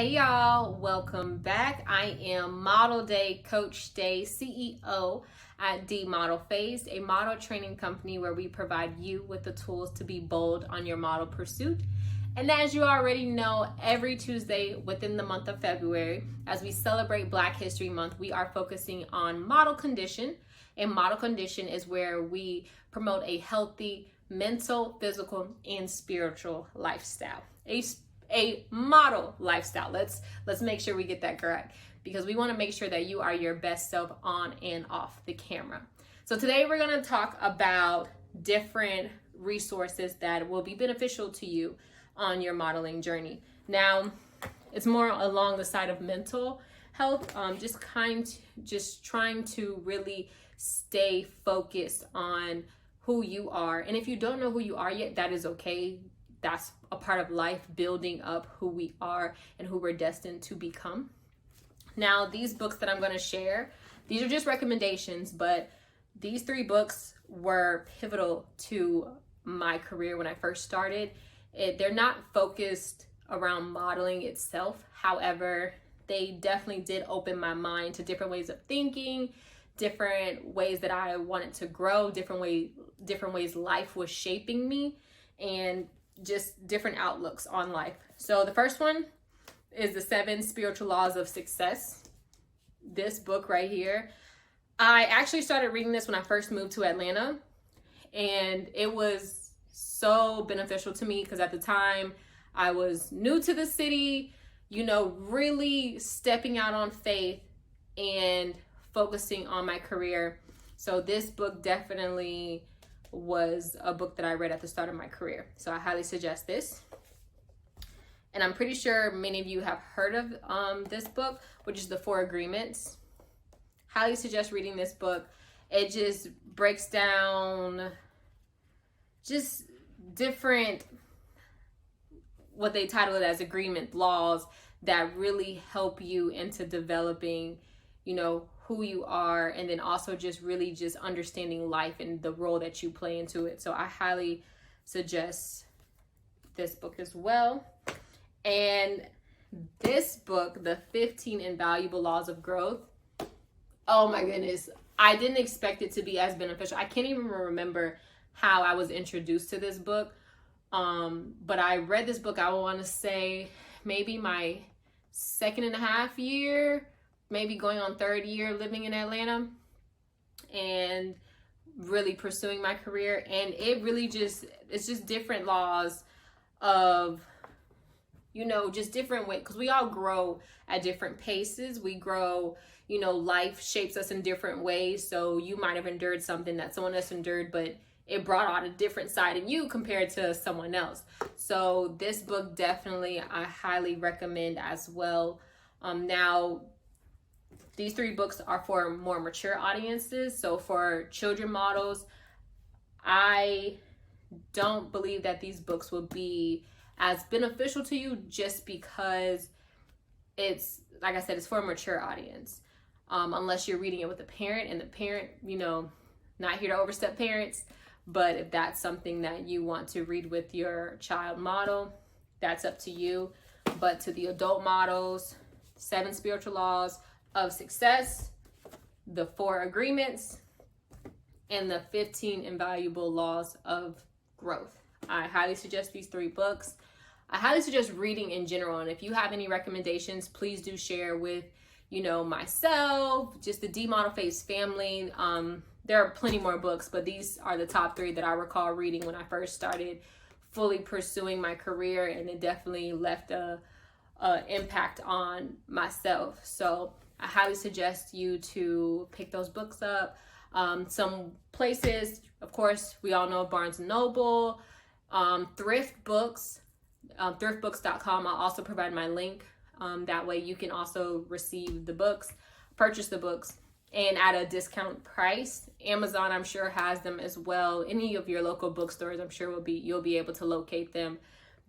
Hey y'all, welcome back. I am Model Day Coach Day CEO at D Model Phased, a model training company where we provide you with the tools to be bold on your model pursuit. And as you already know, every Tuesday within the month of February, as we celebrate Black History Month, we are focusing on model condition. And model condition is where we promote a healthy mental, physical, and spiritual lifestyle. A model lifestyle. Let's make sure we get that correct, because we want to make sure that you are your best self on and off the camera. So today we're going to talk about different resources that will be beneficial to you on your modeling journey. Now, it's more along the side of mental health, just trying to really stay focused on who you are. And if you don't know who you are yet, that is okay. That's a part of life, building up who we are and who we're destined to become. Now, these books that I'm going to share, these are just recommendations, but these 3 books were pivotal to my career when I first started. They're not focused around modeling itself. However, they definitely did open my mind to different ways of thinking, different ways that I wanted to grow, different ways life was shaping me, and just different outlooks on life. So the first one is The 7 Spiritual Laws of Success. This book right here, I actually started reading this when I first moved to Atlanta, and it was so beneficial to me because at the time I was new to the city, really stepping out on faith and focusing on my career. So this book definitely was a book that I read at the start of my career. So I highly suggest this. And I'm pretty sure many of you have heard of this book, which is The 4 Agreements. Highly suggest reading this book. It just breaks down just different, what they title it as, agreement laws that really help you into developing, who you are, and then also just really just understanding life and the role that you play into it. So I highly suggest this book as well. And this book, The 15 Invaluable Laws of Growth, oh my goodness, I didn't expect it to be as beneficial. I can't even remember how I was introduced to this book. But I read this book, I want to say maybe my 2.5 year, maybe going on 3rd year living in Atlanta and really pursuing my career. And it really it's just different laws of, just different ways, because we all grow at different paces. We grow, life shapes us in different ways. So you might have endured something that someone else endured, but it brought out a different side in you compared to someone else. So this book definitely I highly recommend as well. Now, these 3 books are for more mature audiences. So for children models, I don't believe that these books will be as beneficial to you, just because it's, like I said, it's for a mature audience. Unless you're reading it with a parent, and the parent, not here to overstep parents, but if that's something that you want to read with your child model, that's up to you. But to the adult models, 7 Spiritual Laws of Success, The 4 Agreements, and The 15 Invaluable Laws of Growth. I highly suggest these 3 books. I highly suggest reading in general. And if you have any recommendations, please do share with, myself, just the D Model Phased family. There are plenty more books, but these are the top 3 that I recall reading when I first started fully pursuing my career, and it definitely left a impact on myself. So I highly suggest you to pick those books up. Some places, of course, we all know Barnes & Noble, thrift books, thriftbooks.com. I'll also provide my link. That way you can also receive the books, purchase the books, and at a discount price. Amazon, I'm sure, has them as well. Any of your local bookstores, I'm sure you'll be able to locate them.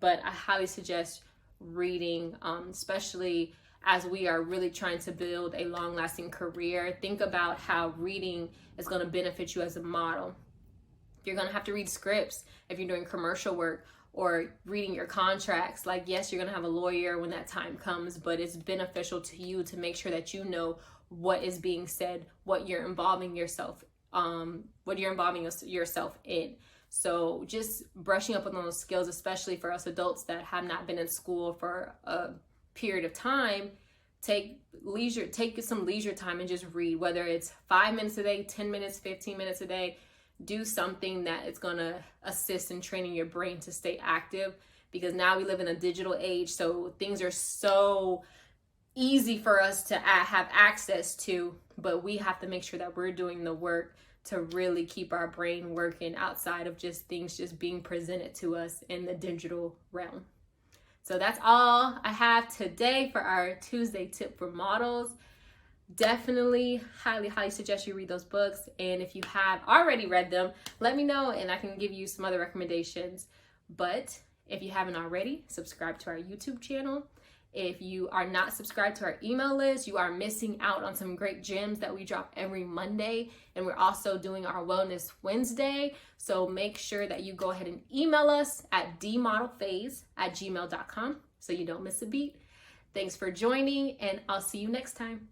But I highly suggest reading, especially as we are really trying to build a long-lasting career. Think about how reading is going to benefit you as a model. You're going to have to read scripts if you're doing commercial work, or reading your contracts. Like, yes, you're gonna have a lawyer when that time comes, but it's beneficial to you to make sure that you know what is being said, what you're involving yourself in. So just brushing up on those skills, especially for us adults that have not been in school for a period of time. Take some leisure time and just read, whether it's 5 minutes a day, 10 minutes, 15 minutes a day. Do something that is going to assist in training your brain to stay active, because now we live in a digital age, so things are so easy for us to have access to, but we have to make sure that we're doing the work to really keep our brain working outside of just things just being presented to us in the digital realm. So that's all I have today for our Tuesday tip for models. Definitely highly suggest you read those books, and if you have already read them, let me know and I can give you some other recommendations. But if you haven't already, subscribe to our YouTube channel. If you are not subscribed to our email list, you are missing out on some great gems that we drop every Monday. And we're also doing our Wellness Wednesday. So make sure that you go ahead and email us at dmodelphase@gmail.com so you don't miss a beat. Thanks for joining, and I'll see you next time.